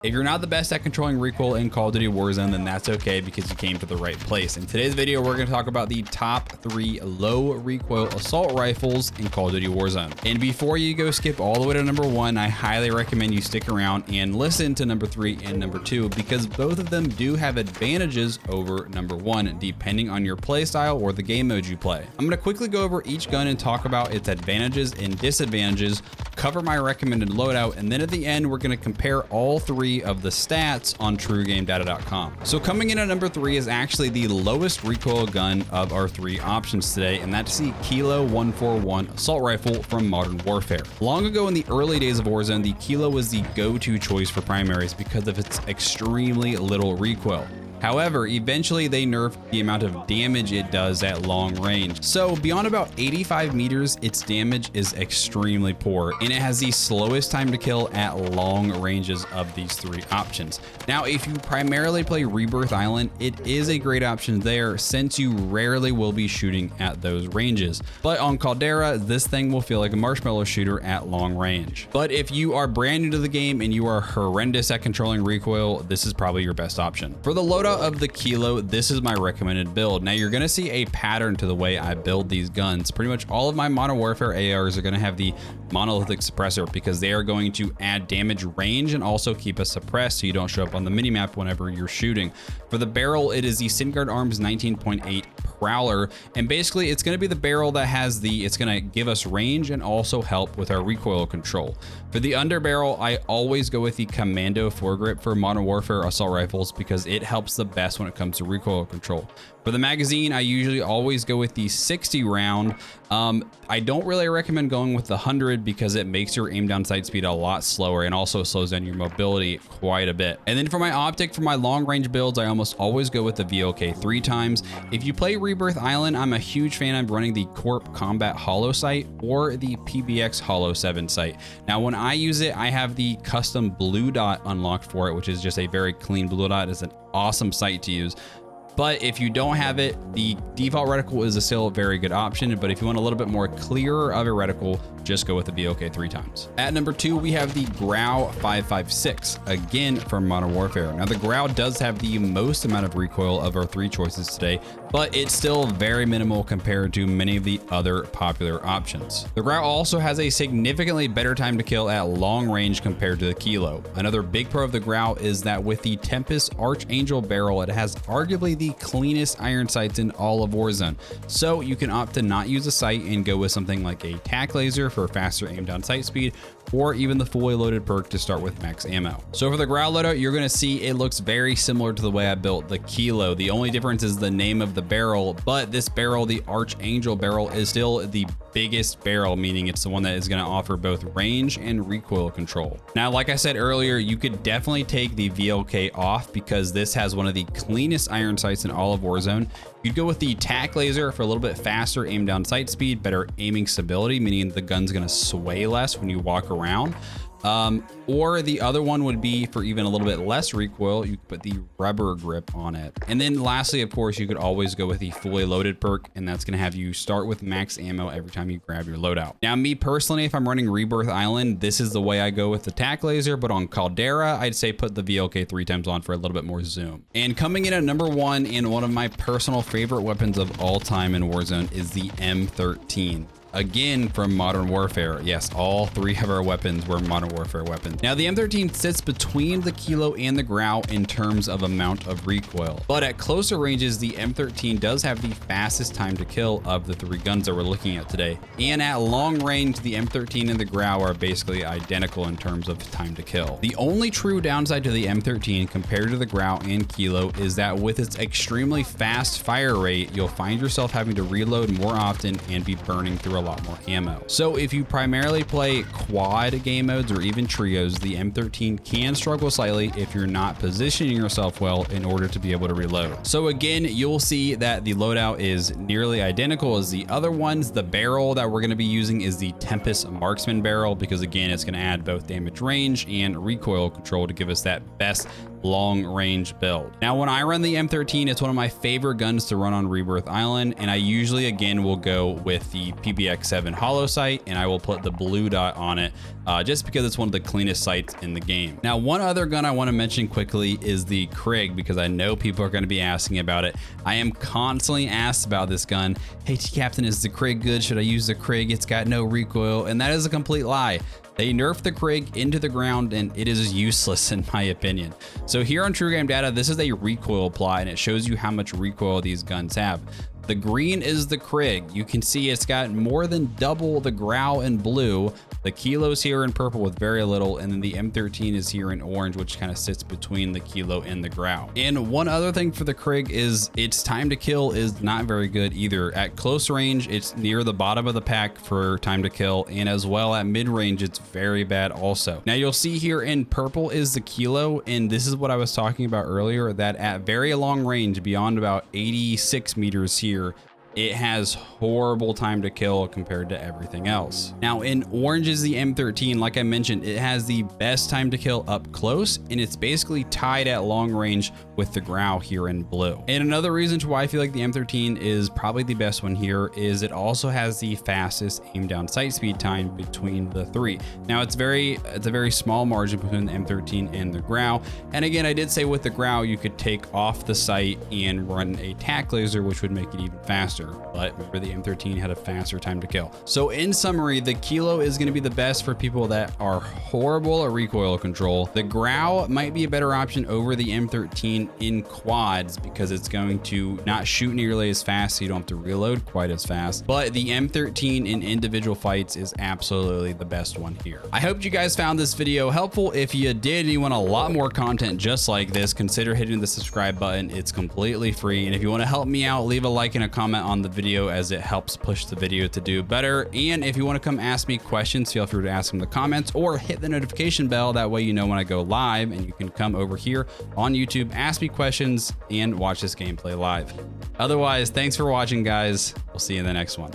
If you're not the best at controlling recoil in Call of Duty Warzone, then that's okay because you came to the right place. In today's video, we're going to talk about the top 3 low recoil assault rifles in Call of Duty Warzone. And before you go skip all the way to number 1, I highly recommend you stick around and listen to number 3 and number 2 because both of them do have advantages over number 1 depending on your playstyle or the game mode you play. I'm going to quickly go over each gun and talk about its advantages and disadvantages, cover my recommended loadout, and then at the end, we're going to compare all 3 of the stats on TrueGameData.com. So coming in at number 3 is actually the lowest recoil gun of our 3 options today, and that's the Kilo 141 assault rifle from Modern Warfare. Long ago in the early days of Warzone, the Kilo was the go-to choice for primaries because of its extremely little recoil. However, eventually they nerfed the amount of damage it does at long range. So beyond about 85 meters, its damage is extremely poor, and it has the slowest time to kill at long ranges of these 3 options. Now, if you primarily play Rebirth Island, it is a great option there since you rarely will be shooting at those ranges. But on Caldera, this thing will feel like a marshmallow shooter at long range. But if you are brand new to the game and you are horrendous at controlling recoil, this is probably your best option. For the loadout of the Kilo, this is my recommended build. Now you're going to see a pattern to the way I build these guns. Pretty much all of my Modern Warfare ARs are going to have the monolithic suppressor because they are going to add damage range and also keep us suppressed so you don't show up on the minimap whenever you're shooting. For the barrel, it is the Syngard Arms 19.8 Prowler, and basically it's going to be the barrel that has it's going to give us range and also help with our recoil control. For the underbarrel, I always go with the Commando foregrip for Modern Warfare assault rifles because it helps the best when it comes to recoil control. For the magazine, I usually always go with the 60 round. I don't really recommend going with the 100 because it makes your aim down sight speed a lot slower and also slows down your mobility quite a bit. And then for my optic, for my long range builds, I almost always go with the VLK 3 times. If you play Rebirth Island, I'm a huge fan of running the Corp Combat Hollow sight or the PBX Hollow 7 sight. Now, when I use it, I have the custom blue dot unlocked for it, which is just a very clean blue dot. It's an awesome sight to use. But if you don't have it, the default reticle is still a very good option. But if you want a little bit more clearer of a reticle, just go with the VLK 3 times. At number 2, we have the Grau 556, again from Modern Warfare. Now the Grau does have the most amount of recoil of our 3 choices today, but it's still very minimal compared to many of the other popular options. The Grau also has a significantly better time to kill at long range compared to the Kilo. Another big pro of the Grau is that with the Tempest Archangel barrel, it has arguably the cleanest iron sights in all of Warzone. So you can opt to not use a sight and go with something like a tac laser for faster aim down sight speed, or even the fully loaded perk to start with max ammo. So for the Grau loadout, you're going to see it looks very similar to the way I built the Kilo. The only difference is the name of the barrel, but this barrel, the Archangel barrel, is still the biggest barrel, meaning it's the one that is going to offer both range and recoil control. Now, like I said earlier, you could definitely take the VLK off because this has one of the cleanest iron sights in all of Warzone. You'd go with the tac laser for a little bit faster aim down sight speed, better aiming stability, meaning the gun's going to sway less when you walk around. Or the other one would be for even a little bit less recoil, you could put the rubber grip on it. And then lastly, of course, you could always go with the fully loaded perk, and that's going to have you start with max ammo every time you grab your loadout. Now, me personally, if I'm running Rebirth Island, this is the way I go with the tac laser, but on Caldera, I'd say put the VLK 3 times on for a little bit more zoom. And coming in at number 1 and one of my personal favorite weapons of all time in Warzone is the M13. Again from Modern Warfare. Yes, all 3 of our weapons were Modern Warfare weapons. Now the M13 sits between the Kilo and the Grau in terms of amount of recoil, but at closer ranges the M13 does have the fastest time to kill of the 3 guns that we're looking at today. And at long range, the M13 and the Grau are basically identical in terms of time to kill. The only true downside to the M13 compared to the Grau and Kilo is that with its extremely fast fire rate, you'll find yourself having to reload more often and be burning through a lot more ammo. So if you primarily play quad game modes or even trios, the M13 can struggle slightly if you're not positioning yourself well in order to be able to reload. So again, you'll see that the loadout is nearly identical as the other ones. The barrel that we're going to be using is the Tempest Marksman barrel because again, it's going to add both damage range and recoil control to give us that best long range build. Now, when I run the M13, it's one of my favorite guns to run on Rebirth Island, and I usually again will go with the PBX PX7 hollow sight, and I will put the blue dot on it just because it's one of the cleanest sights in the game. Now, one other gun I want to mention quickly is the Krig, because I know people are going to be asking about it. I am constantly asked about this gun. Hey, Captain, is the Krig good? Should I use the Krig? It's got no recoil, and that is a complete lie. They nerfed the Krig into the ground, and it is useless in my opinion. So here on True Game Data, this is a recoil plot, and it shows you how much recoil these guns have. The green is the Krig. You can see it's got more than double the Grau in blue. The Kilo's here in purple with very little, and then the M13 is here in orange, which kind of sits between the Kilo and the Grau. And one other thing for the Krig is its time to kill is not very good either. At close range, it's near the bottom of the pack for time to kill, and as well at mid range, it's very bad also. Now you'll see here in purple is the Kilo, and this is what I was talking about earlier, that at very long range, beyond about 86 meters here, it has horrible time to kill compared to everything else. Now in orange is the M13. Like I mentioned, it has the best time to kill up close, and it's basically tied at long range with the Grau here in blue. And another reason to why I feel like the M13 is probably the best one here is it also has the fastest aim down sight speed time between the three. Now it's a very small margin between the M13 and the Grau. And again, I did say with the Grau, you could take off the sight and run a tac laser, which would make it even faster. But remember, the M13 had a faster time to kill. So in summary, the Kilo is going to be the best for people that are horrible at recoil control. The Grau might be a better option over the M13 in quads because it's going to not shoot nearly as fast, so you don't have to reload quite as fast. But the M13 in individual fights is absolutely the best one here. I hope you guys found this video helpful. If you did and you want a lot more content just like this, consider hitting the subscribe button. It's completely free. And if you want to help me out, leave a like and a comment on the video, as it helps push the video to do better. And if you want to come ask me questions, feel free to ask them in the comments or hit the notification bell. That way you know when I go live, and you can come over here on YouTube, ask me questions, and watch this gameplay live. Otherwise, thanks for watching, guys. We'll see you in the next one.